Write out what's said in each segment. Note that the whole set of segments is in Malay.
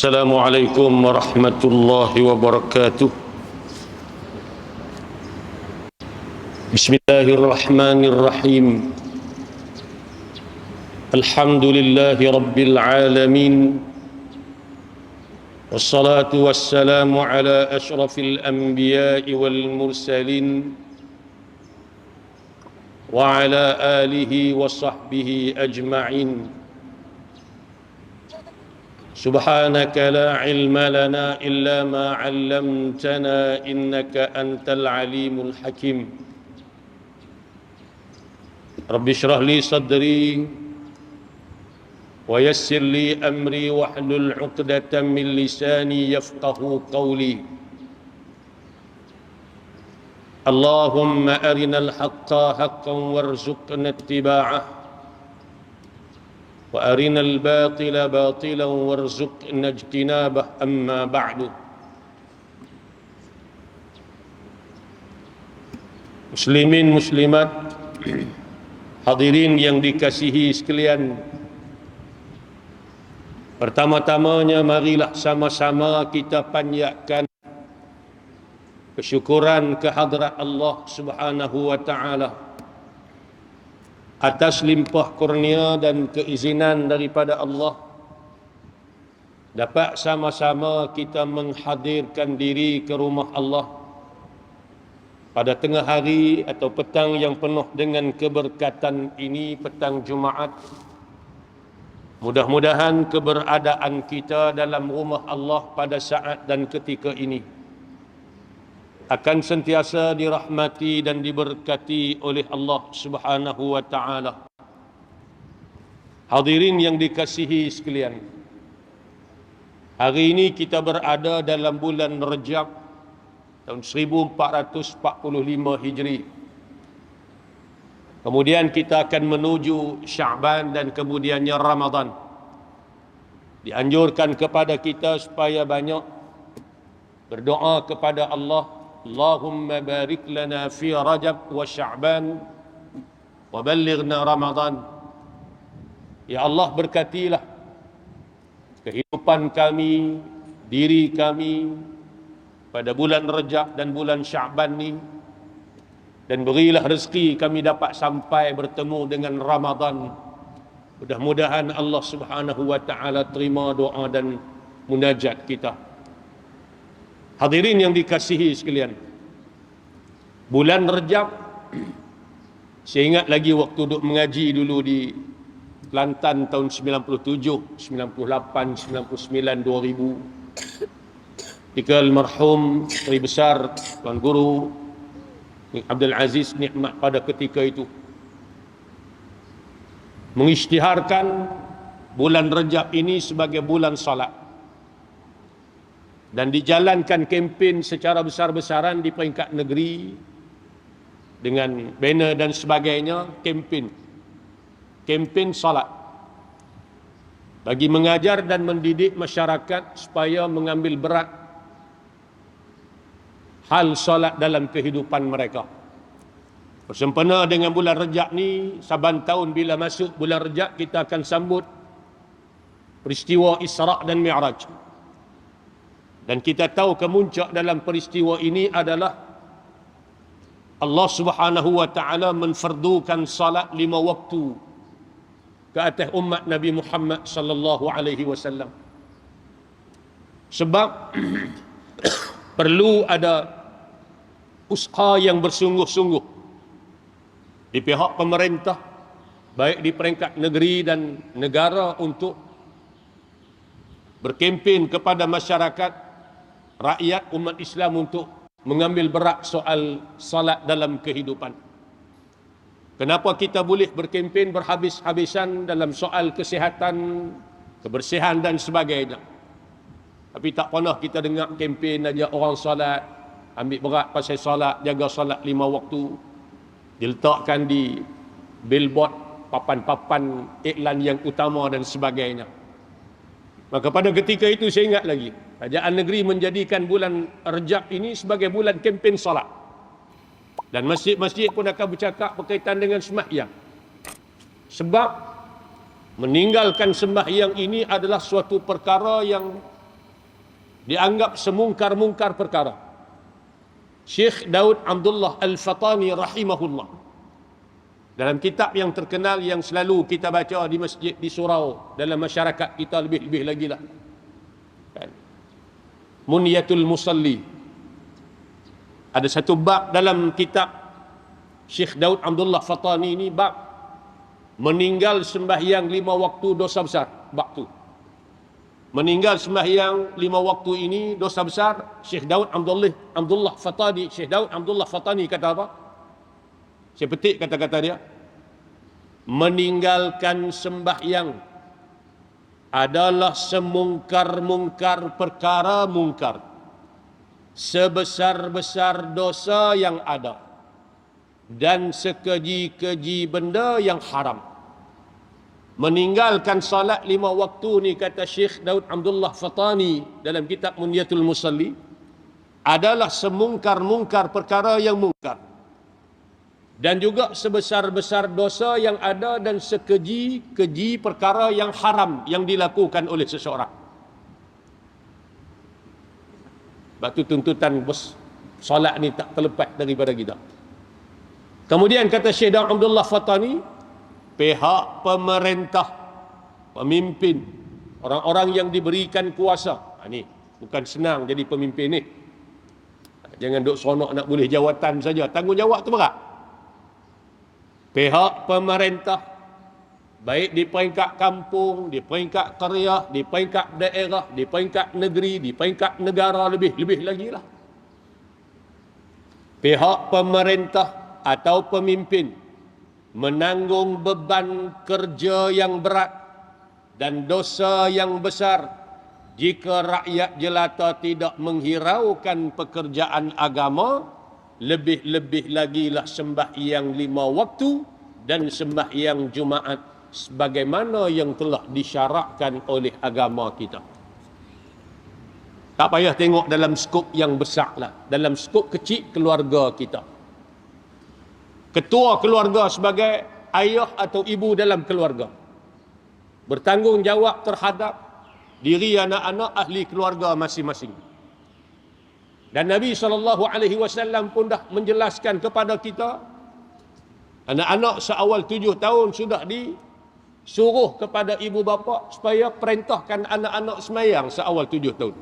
Assalamualaikum warahmatullahi wabarakatuh. Bismillahirrahmanirrahim. Alhamdulillahi rabbil alamin. Wassalatu wassalamu ala ashrafil anbiya'i wal mursalin wa ala alihi wa sahbihi ajma'in. سبحانك لا علم لنا إلا ما علمتنا إنك أنت العليم الحكيم رب اشرح لي صدري ويسر لي أمري واحلل عقدة من لساني يفقه قولي اللهم أرنا الحق حقا وارزقنا اتباعه وأرنا الباطل باطلا وارزقنا اجتنابه أما بعد. Muslimin muslimat, hadirin yang dikasihi sekalian, pertama-tamanya marilah sama-sama kita panjatkan kesyukuran kehadrat Allah Subhanahu wa taala atas limpah kurnia dan keizinan daripada Allah, dapat sama-sama kita menghadirkan diri ke rumah Allah pada tengah hari atau petang yang penuh dengan keberkatan ini, petang Jumaat. Mudah-mudahan keberadaan kita dalam rumah Allah pada saat dan ketika ini akan sentiasa dirahmati dan diberkati oleh Allah Subhanahu wa taala. Hadirin yang dikasihi sekalian, hari ini kita berada dalam bulan Rajab tahun 1445 Hijri. Kemudian kita akan menuju Sya'ban dan kemudiannya Ramadan. Dianjurkan kepada kita supaya banyak berdoa kepada Allah, Allahumma barik lana fi Rajab wa Sya'ban wa ballighna Ramadan. Ya Allah, berkatilah kehidupan kami, diri kami pada bulan Rajab dan bulan Sya'ban ni, dan berilah rezeki kami dapat sampai bertemu dengan Ramadan. Mudah-mudahan Allah Subhanahu wa taala terima doa dan munajat kita. Hadirin yang dikasihi sekalian, bulan Rajab, saya ingat lagi waktu duduk mengaji dulu di Kelantan tahun 97, 98, 99, 2000. Ketika almarhum Menteri Besar Tuan Guru Abdul Aziz Nikmat pada ketika itu mengisytiharkan bulan Rajab ini sebagai bulan salat, dan dijalankan kempen secara besar-besaran di peringkat negeri dengan banner dan sebagainya, kempen salat bagi mengajar dan mendidik masyarakat supaya mengambil berat hal salat dalam kehidupan mereka. Bersempena dengan bulan Rajab ni, saban tahun bila masuk bulan Rajab kita akan sambut peristiwa Isra' dan Mi'raj. Dan kita tahu kemuncak dalam peristiwa ini adalah Allah Subhanahu wa taala menfardukan salat 5 waktu ke atas umat Nabi Muhammad sallallahu alaihi wasallam. Sebab perlu ada usaha yang bersungguh-sungguh di pihak pemerintah, baik di peringkat negeri dan negara, untuk berkempen kepada masyarakat, rakyat umat Islam untuk mengambil berat soal salat dalam kehidupan. Kenapa kita boleh berkempen berhabis-habisan dalam soal kesihatan, kebersihan dan sebagainya, tapi tak pernah kita dengar kempen ajak orang salat, ambil berat pasal salat, jaga salat 5 waktu, diletakkan di billboard, papan-papan iklan yang utama dan sebagainya. Maka pada ketika itu saya ingat lagi, kerajaan negeri menjadikan bulan Rajab ini sebagai bulan kempen salat. Dan masjid-masjid pun akan bercakap berkaitan dengan sembahyang. Sebab meninggalkan sembahyang ini adalah suatu perkara yang dianggap semungkar-mungkar perkara. Syekh Daud Abdullah Al-Fatani rahimahullah, dalam kitab yang terkenal yang selalu kita baca di masjid, di surau, dalam masyarakat kita lebih-lebih lagi lah, Munyatul Musalli, ada satu bab dalam kitab Syekh Daud Abdullah Fatani ini, bab meninggal sembahyang 5 waktu dosa besar. Bab tu, meninggal sembahyang 5 waktu ini dosa besar. Syekh Daud Abdullah Fatani, Syekh Daud Abdullah Fatani kata apa? Saya petik kata-kata dia. Meninggalkan sembahyang adalah semungkar-mungkar perkara mungkar, sebesar-besar dosa yang ada, dan sekeji-keji benda yang haram. Meninggalkan salat 5 waktu ni, kata Syekh Daud Abdullah Fatani dalam kitab Munyatul Musalli, adalah semungkar-mungkar perkara yang mungkar, dan juga sebesar-besar dosa yang ada, dan sekeji-keji perkara yang haram yang dilakukan oleh seseorang. Sebab tu tuntutan solat ni tak terlepas daripada kita. Kemudian kata Syekh Daud Abdullah Fatani, pihak pemerintah, pemimpin, orang-orang yang diberikan kuasa, ni bukan senang jadi pemimpin ni. Jangan duk seronok nak boleh jawatan saja, tanggungjawab tu berat. Pihak pemerintah, baik di peringkat kampung, di peringkat qaryah, di peringkat daerah, di peringkat negeri, di peringkat negara, lebih lagi lah. Pihak pemerintah atau pemimpin menanggung beban kerja yang berat dan dosa yang besar jika rakyat jelata tidak menghiraukan pekerjaan agama, lebih-lebih lagi lah sembahyang 5 waktu dan sembahyang Jumaat sebagaimana yang telah disyarakkan oleh agama kita. Tak payah tengok dalam skop yang besar lah, dalam skop kecil keluarga kita. Ketua keluarga sebagai ayah atau ibu dalam keluarga bertanggungjawab terhadap diri anak-anak ahli keluarga masing-masing. Dan Nabi SAW pun dah menjelaskan kepada kita, anak-anak seawal 7 tahun sudah disuruh kepada ibu bapa supaya perintahkan anak-anak semayang seawal 7 tahun.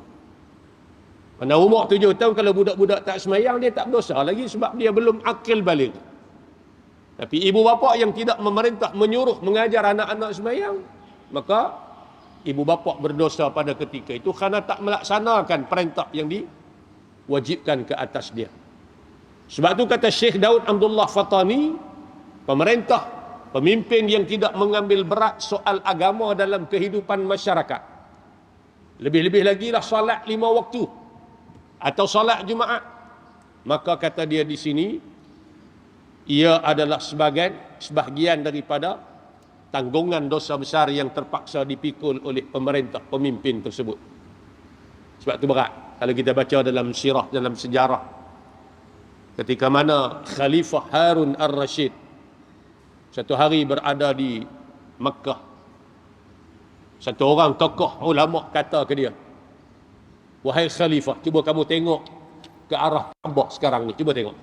Pada umur 7 tahun, kalau budak-budak tak semayang, dia tak berdosa lagi sebab dia belum akil balik. Tapi ibu bapa yang tidak memerintah, menyuruh, mengajar anak-anak semayang, maka ibu bapa berdosa pada ketika itu kerana tak melaksanakan perintah yang diwajibkan ke atas dia. Sebab tu kata Syekh Daud Abdullah Fatani, pemerintah, pemimpin yang tidak mengambil berat soal agama dalam kehidupan masyarakat, lebih-lebih lagi lah solat 5 waktu atau solat Jumaat, maka kata dia di sini, ia adalah sebahagian daripada tanggungan dosa besar yang terpaksa dipikul oleh pemerintah, pemimpin tersebut. Sebab itu berat. Kalau kita baca dalam sirah, dalam sejarah, ketika mana Khalifah Harun Ar-Rashid satu hari berada di Mekah, satu orang tokoh ulama kata ke dia, wahai Khalifah, cuba kamu tengok ke arah Kaabah sekarang ni, cuba tengok.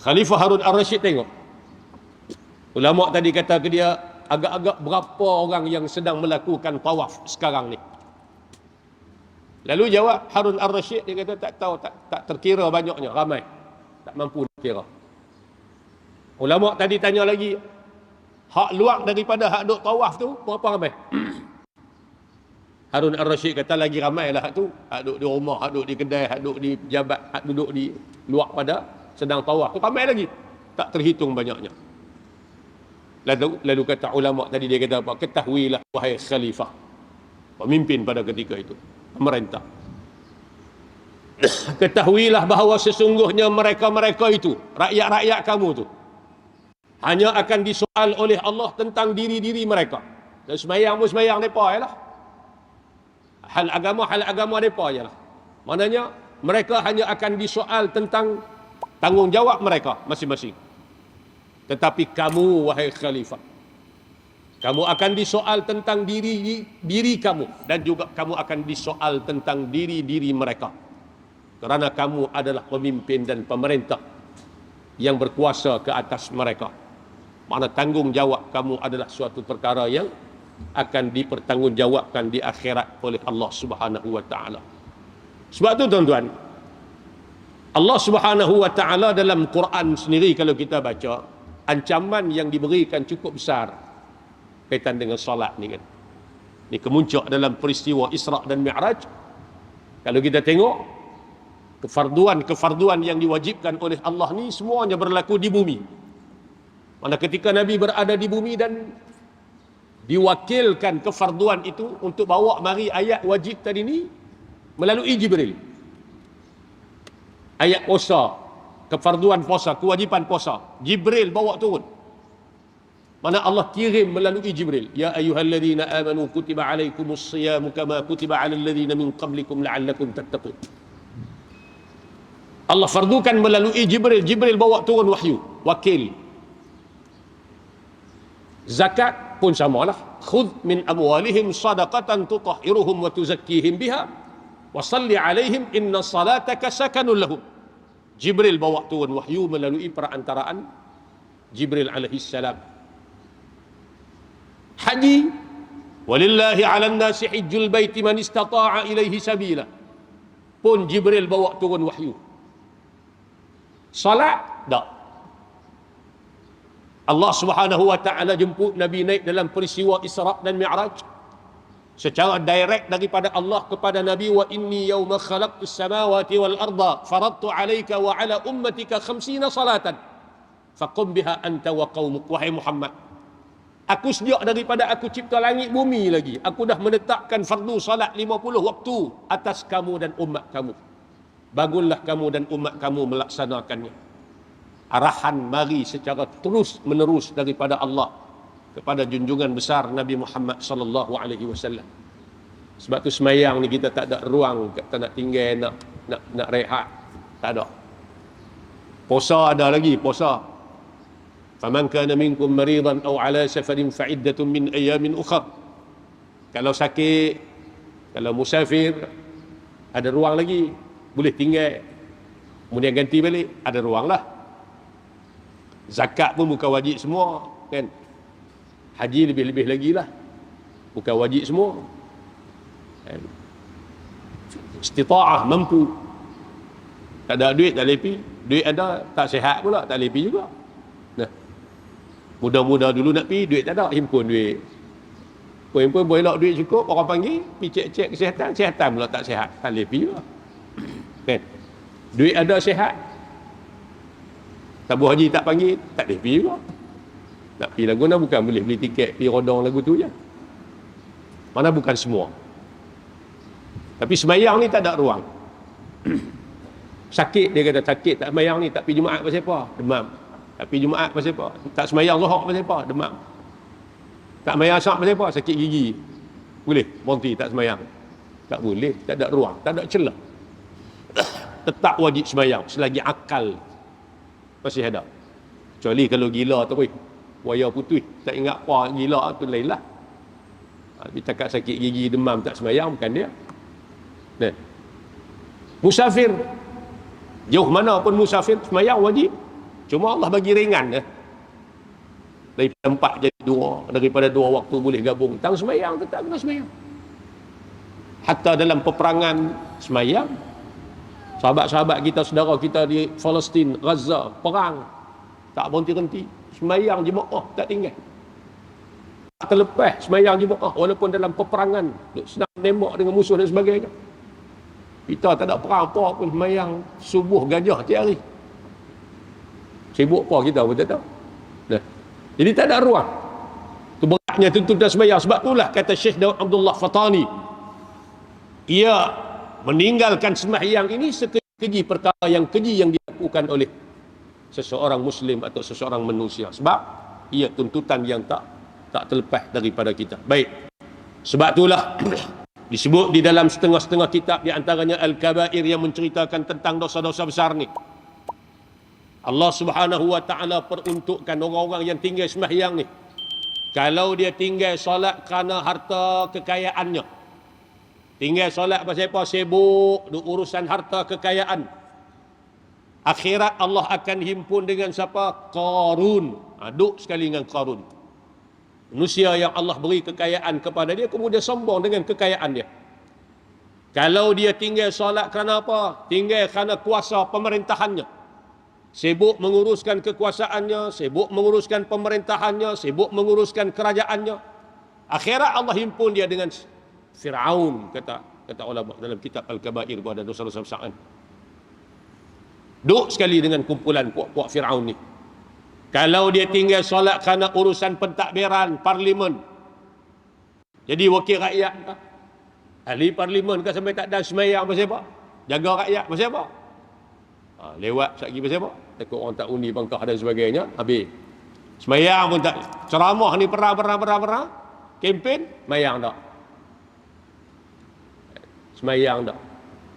Khalifah Harun Ar-Rashid tengok. Ulama tadi kata ke dia, agak-agak berapa orang yang sedang melakukan tawaf sekarang ni? Lalu jawab Harun Ar-Rashid, dia kata tak tahu, tak terkira banyaknya, ramai. Tak mampu nak kira. Ulama tadi tanya lagi, hak luar daripada hak duk tawaf tu, berapa ramai? Harun Ar-Rashid kata lagi ramai lah hak tu. Hak duk di rumah, hak duk di kedai, hak duk di pejabat, hak duduk di luar pada sedang tawaf tu ramai lagi, tak terhitung banyaknya. Lalu kata ulama tadi, dia kata apa? Ketahuilah wahai Khalifah, pemimpin pada ketika itu, pemerintah, ketahuilah bahawa sesungguhnya mereka-mereka itu, rakyat-rakyat kamu tu, hanya akan disoal oleh Allah tentang diri-diri mereka. Dan semayang pun semayang mereka je lah, hal agama mereka je lah. Maknanya mereka hanya akan disoal tentang tanggungjawab mereka masing-masing. Tetapi kamu, wahai Khalifah, Kamu akan disoal tentang diri kamu, dan juga kamu akan disoal tentang diri-diri mereka. Kerana kamu adalah pemimpin dan pemerintah yang berkuasa ke atas mereka. Mana tanggungjawab kamu adalah suatu perkara yang akan dipertanggungjawabkan di akhirat oleh Allah Subhanahu wa taala. Sebab tu tuan-tuan, Allah Subhanahu wa taala dalam Quran sendiri kalau kita baca, ancaman yang diberikan cukup besar kaitan dengan solat ni kan. Ni kemuncak dalam peristiwa Isra' dan Mi'raj. Kalau kita tengok kefarduan yang diwajibkan oleh Allah ni semuanya berlaku di bumi. Mana ketika Nabi berada di bumi dan diwakilkan kefarduan itu untuk bawa mari ayat wajib tadi ni melalui Jibril. Ayat puasa, kefarduan puasa, kewajipan puasa, Jibril bawa turun. Mana Allah kirim melalui Jibril. Ya ayyuhalladzina amanu kutiba alaikumus siyamu kama kutiba alal ladzina min qablikum la'allakum tattaqun. Allah fardukan melalui Jibril. Jibril bawa turun wahyu, wakil. Zakat pun samalah. Khudh min amwalihim sadaqatan tutahhiruhum wa tuzakkihim biha wa salli alaihim inna salataka sakanun lahum. Jibril bawa turun wahyu melalui perantaraan Jibril alaihi salam. Haji, walillahi 'alan nasi hajjul baiti man istata'a ilaihi sabila. Pun Jibril bawa turun wahyu. Salat tak. Allah Subhanahu wa taala jemput Nabi naik dalam peristiwa Isra' dan Mi'raj secara direct daripada Allah kepada Nabi, wa inni yawma khalaqtus samawati wal arda faradtu 'alaika wa 'ala ummatika 50 salatan faqum biha anta wa qaumuk. Wahai Muhammad, aku sejak daripada aku cipta langit bumi lagi, aku dah menetapkan fardu salat 50 waktu atas kamu dan umat kamu. Bangunlah kamu dan umat kamu melaksanakannya. Arahan mari secara terus menerus daripada Allah kepada junjungan besar Nabi Muhammad sallallahu alaihi wasallam. Sebab tu semayang ni kita tak ada ruang kata nak tinggal, nak rehat, tak ada. Puasa ada lagi, puasa. Faman kana minkum maridan aw ala safarin fa iddatun min ayamin ukhra. Kalau sakit, kalau musafir, ada ruang lagi, boleh tinggal, kemudian ganti balik, ada ruang lah. Zakat pun bukan wajib semua kan. Haji lebih-lebih lagi lah, bukan wajib semua kan. Istita'ah, mampu. Tak ada duit tak lepi, duit ada tak sihat pula tak lepi juga. Nah, muda-muda dulu nak pergi, duit tak ada, himpun duit. Himpun boleh elok duit cukup, orang panggil pergi cek kesihatan, kesihatan pula tak sihat, tak lepi juga kan. Duit ada sihat, tabuh haji tak panggil, tak boleh pergi juga. Nak pergi lagu mana bukan boleh beli tiket pergi rodong lagu tu je. Mana bukan semua. Tapi semayang ni tak ada ruang. Sakit, dia kata sakit tak semayang ni, tak pergi Jumaat pasal apa? Demam. Tak pergi Jumaat pasal apa? Tak semayang Zuhur pasal apa? Demam. Tak semayang Asar pasal apa? Sakit gigi. Boleh berhenti tak semayang? Tak boleh, tak ada ruang, tak ada celah. Tetap wajib semayang selagi akal masih ada. Kecuali kalau gila terus, waya putih, tak ingat apa gila tu lain lah. Dia cakap sakit gigi, demam, tak semayang, bukan dia. Nah, musafir, jauh mana pun musafir, semayang wajib. Cuma Allah bagi ringan daripada 4 jadi 2, daripada 2 waktu boleh gabung. Tang semayang tetap kena semayang. Hatta dalam peperangan semayang. Sahabat-sahabat kita, saudara kita di Palestin, Gaza, perang, tak berhenti-henti, semayang jemaah tak tinggal. Tak terlepas semayang jemaah walaupun dalam peperangan, senang nembak dengan musuh dan sebagainya. Kita tak ada perang apa pun, semayang subuh gajah tiap hari. Sibuk apa kita pun tak tahu. Nah, jadi tak ada ruang. Itu beratnya tuntutan semayang. Sebab itulah kata Syekh Daud Abdullah Fatani, ia meninggalkan sembahyang ini sekeji perkara yang keji yang dilakukan oleh seseorang Muslim atau seseorang manusia. Sebab ia tuntutan yang tak terlepas daripada kita. Baik. Sebab itulah disebut di dalam setengah-setengah kitab, di antaranya Al-Kabair yang menceritakan tentang dosa-dosa besar ni. Allah Subhanahu wa taala peruntukkan orang-orang yang tinggal sembahyang ni Kalau dia tinggal solat kerana harta kekayaannya, tinggal solat pasal apa? Sibuk urusan harta kekayaan, akhirat Allah akan himpun dengan siapa? Qarun. Duk sekali dengan Qarun. Manusia yang Allah beri kekayaan kepada dia, kemudian sombong dengan kekayaan dia. Kalau dia tinggal solat kerana apa? Tinggal kerana kuasa pemerintahannya, sibuk menguruskan kekuasaannya, sibuk menguruskan pemerintahannya, sibuk menguruskan kerajaannya, akhirat Allah himpun dia dengan Fir'aun, kata ulama dalam kitab Al-Kabair, ada dosa-dosa besar. Duk sekali dengan kumpulan puak-puak Fir'aun ni. Kalau dia tinggal solat kerana urusan pentadbiran parlimen, jadi wakil rakyat, ahli parlimen kan sampai tak ada semayang pasal apa? Jaga rakyat pasal apa? Lewat lagi pasal apa? Takut orang tak undi pangkah dan sebagainya, habis. Semayang pun tak. Ceramah ni perang, kempen, semayang tak. Semayang tak.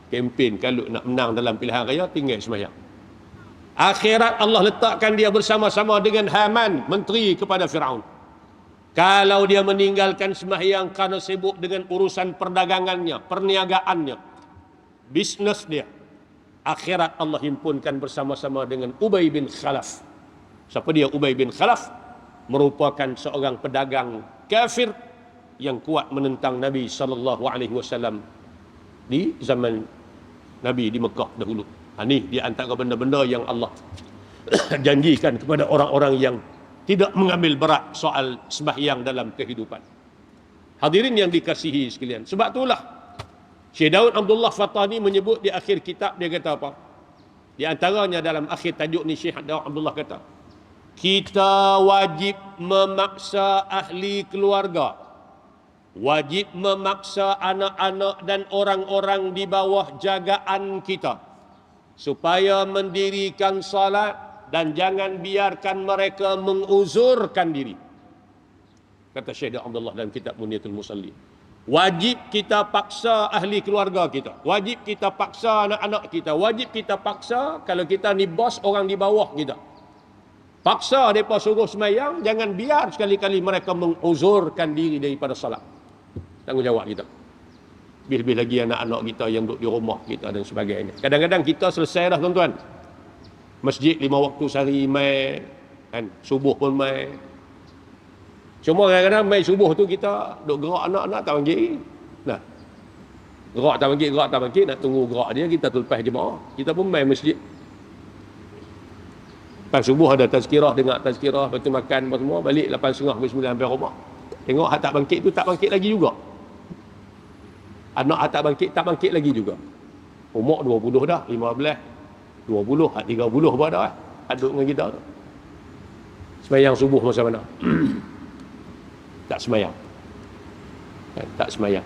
Kempen kalau nak menang dalam pilihan raya, tinggal semayang. Akhirat Allah letakkan dia bersama-sama dengan Haman, menteri kepada Fir'aun. Kalau dia meninggalkan sembahyang kerana sibuk dengan urusan perdagangannya, perniagaannya, bisnes dia, akhirat Allah himpunkan bersama-sama dengan Ubay bin Khalaf. Siapa dia Ubay bin Khalaf? Merupakan seorang pedagang kafir yang kuat menentang Nabi SAW di zaman Nabi di Mekah dahulu. Ini di antara benda-benda yang Allah janjikan kepada orang-orang yang tidak mengambil berat soal sembahyang dalam kehidupan. Hadirin yang dikasihi sekalian, sebab itulah Syekh Daud Abdullah Fatani menyebut di akhir kitab, dia kata apa? Di antaranya dalam akhir tajuk ni, Syekh Daud Abdullah kata, kita wajib memaksa ahli keluarga, wajib memaksa anak-anak dan orang-orang di bawah jagaan kita supaya mendirikan salat dan jangan biarkan mereka menguzurkan diri. Kata Syekh Abdullah dalam kitab Muniyatul Musalli. Wajib kita paksa ahli keluarga kita, wajib kita paksa anak-anak kita, wajib kita paksa kalau kita ni bos orang di bawah kita. Paksa mereka suruh semayang, jangan biar sekali-kali mereka menguzurkan diri daripada salat. Tanggungjawab kita. Lebih-lebih lagi anak-anak kita yang duduk di rumah kita dan sebagainya. Kadang-kadang kita selesai dah tuan-tuan. Masjid 5 waktu sehari mai, kan? Subuh pun mai. Cuma kadang-kadang mai subuh tu kita duduk gerak anak-anak tak bangkit. Nah. Gerak tak bangkit, nak tunggu gerak dia, kita lepas jemaah. Kita pun mai masjid. Lepas subuh ada tazkirah, dengar tazkirah, lepas tu makan apa semua, balik 8.30 ke 9 sampai rumah. Tengok hak tak bangkit tu tak bangkit lagi juga. Anak hak tak bangkit lagi juga. Umur 20 dah, 15, 20, hak 30 pun ada aduk dengan kita tu. Semayang subuh masa mana? Tak semayang. Tak semayang.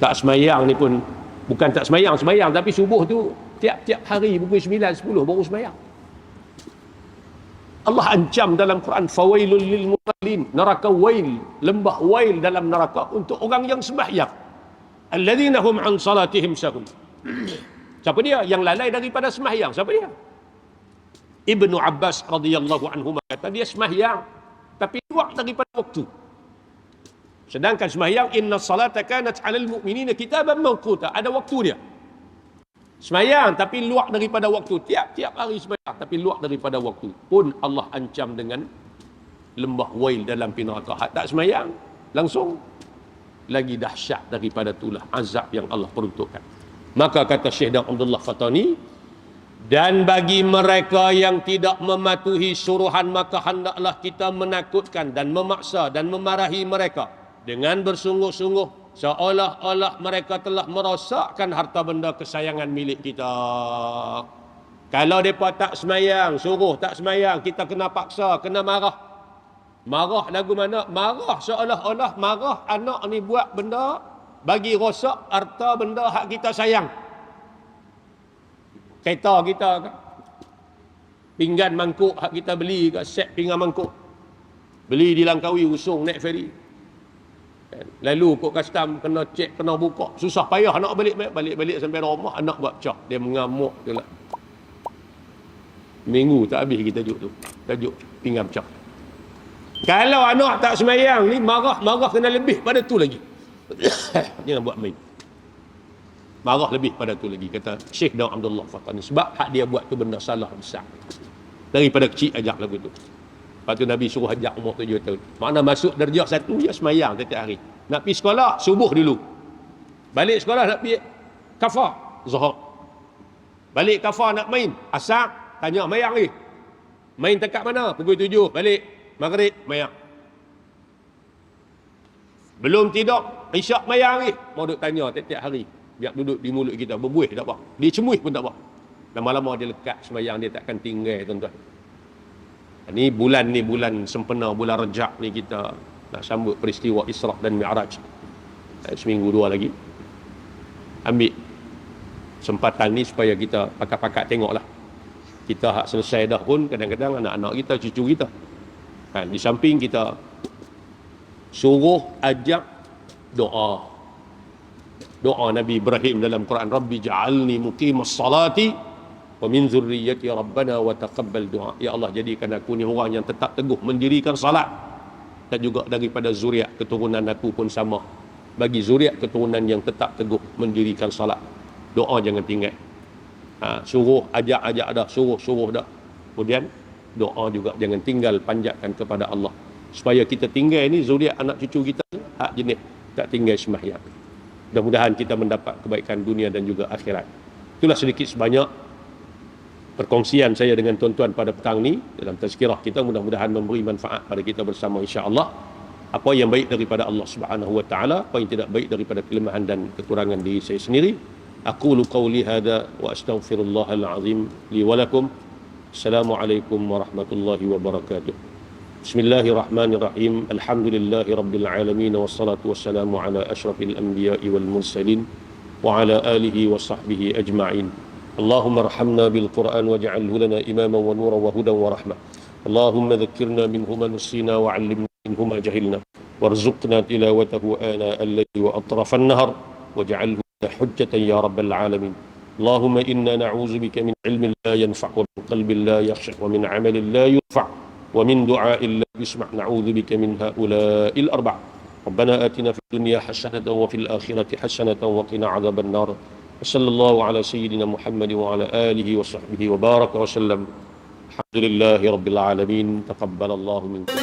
Tak semayang ni pun bukan tak semayang, tapi subuh tu tiap-tiap hari pukul 9, 10 baru semayang. Allah ancam dalam Quran, fawailul lil musallin, neraka wail, lembah wail dalam neraka untuk orang yang sembahyang. Alladzina hum an salatihim sahun. Siapa dia yang lalai daripada sembahyang? Siapa dia? Ibnu Abbas radhiyallahu anhu kata dia sembahyang tapi luar daripada waktu. Sedangkan sembahyang inna salata kanat 'alal mu'minina kitaban mawquta, ada waktu dia. Sembahyang tapi luar daripada waktu, tiap-tiap hari sembahyang tapi luar daripada waktu. Pun Allah ancam dengan lembah wail dalam neraka. Hak tak sembahyang langsung lagi dahsyat daripada itulah azab yang Allah peruntukkan. Maka kata Syekh Abdullah Fatani, dan bagi mereka yang tidak mematuhi suruhan maka hendaklah kita menakutkan dan memaksa dan memarahi mereka dengan bersungguh-sungguh seolah-olah mereka telah merosakkan harta benda kesayangan milik kita. Kalau mereka tak semayang, suruh tak semayang, kita kena paksa, kena marah. Marah lagu mana? Marah seolah-olah marah anak ni buat benda bagi rosak harta benda hak kita sayang. Kereta kita kan, pinggan mangkuk hak kita beli kat set pinggan mangkuk, beli di Langkawi, usung naik feri, lalu kok custom kena cek, kena buka, susah payah nak balik sampai rumah anak buat pecah, dia mengamuk tu lah. Minggu tak habis kita tajuk tu, tajuk pinggan pecah. Kalau anak tak semayang ni, marah kena lebih pada tu lagi. Jangan buat main. Marah lebih pada tu lagi, kata Syekh Daud Abdullah Faqani. Sebab hak dia buat tu benda salah besar. Daripada kecil ajak lagu tu. Lepas tu Nabi suruh ajak umur 7 tahun. Makna masuk darjah 1, dia semayang setiap hari. Nak pergi sekolah, subuh dulu. Balik sekolah nak pergi kafar, zuhur. Balik kafar nak main, asar, tanya mayang ni. Main dekat mana? Pukul 7, balik. Maghrib, mayang. Belum tidur, isyak mayang ni. Mau duk tanya tiap-tiap hari. Biar duduk di mulut kita, berbuih tak apa. Dia cemuih pun tak apa. Lama-lama dia lekat semayang, dia takkan tinggal, tuan-tuan. Ni bulan sempena, bulan Rejab ni kita nak sambut peristiwa Isra' dan Mi'raj. Seminggu 2 lagi. Ambil kesempatan ni supaya kita pakat-pakat tengoklah. Kita hak selesai dah pun, kadang-kadang anak-anak kita, cucu kita. Di samping kita suruh ajak doa. Doa Nabi Ibrahim dalam Quran, Rabbi ja'alni muqimas salati wa min zurriyyati rabbana wa taqabbal du'a. Ya Allah, jadikan aku ni orang yang tetap teguh mendirikan salat, dan juga daripada zuriat keturunan aku pun sama. Bagi zuriat keturunan yang tetap teguh mendirikan salat, doa jangan tinggal. Suruh ajak dah, suruh dah. Kemudian doa juga jangan tinggal, panjatkan kepada Allah supaya kita tinggal ni zuriat anak cucu kita hak jenis tak tinggal sembahyang. Mudah-mudahan kita mendapat kebaikan dunia dan juga akhirat. Itulah sedikit sebanyak perkongsian saya dengan tuan-tuan pada petang ni dalam tazkirah kita. Mudah-mudahan memberi manfaat pada kita bersama, insya-Allah. Apa yang baik daripada Allah Subhanahu wa taala, apa yang tidak baik daripada kelemahan dan kekurangan diri saya sendiri. Aqulu qawli hadza wa astaghfirullahal azim li wa lakum. Assalamualaikum warahmatullahi wabarakatuh. Bismillahirrahmanirrahim. Alhamdulillahi rabbil alamin, wassalatu wassalamu ala asyrafil anbiya'i wal mursalin wa ala alihi wa sahbihi ajma'in. Allahumma arhamna bil Qur'an waj'alhu lana imaman wa nuran wa hudan wa rahmah. Allahumma dhakkirna minhu ma nusina wa 'allimna minhu ma jahilna warzuqna tilawatahu ana al-layli wa atrafan nahar waj'alhu hujjatan ya rabbal alamin. اللهم إنا نعوذ بك من علم لا ينفع ومن قلب لا يخشع ومن عمل لا يرفع ومن دعاء لا يسمع. نعوذ بك من هؤلاء الأربع. ربنا آتنا في الدنيا حسنة وفي الآخرة حسنة وقنا عذاب النار. وصلى الله على سيدنا محمد وعلى آله وصحبه وبارك وسلم. الحمد لله رب العالمين. تقبل الله منكم.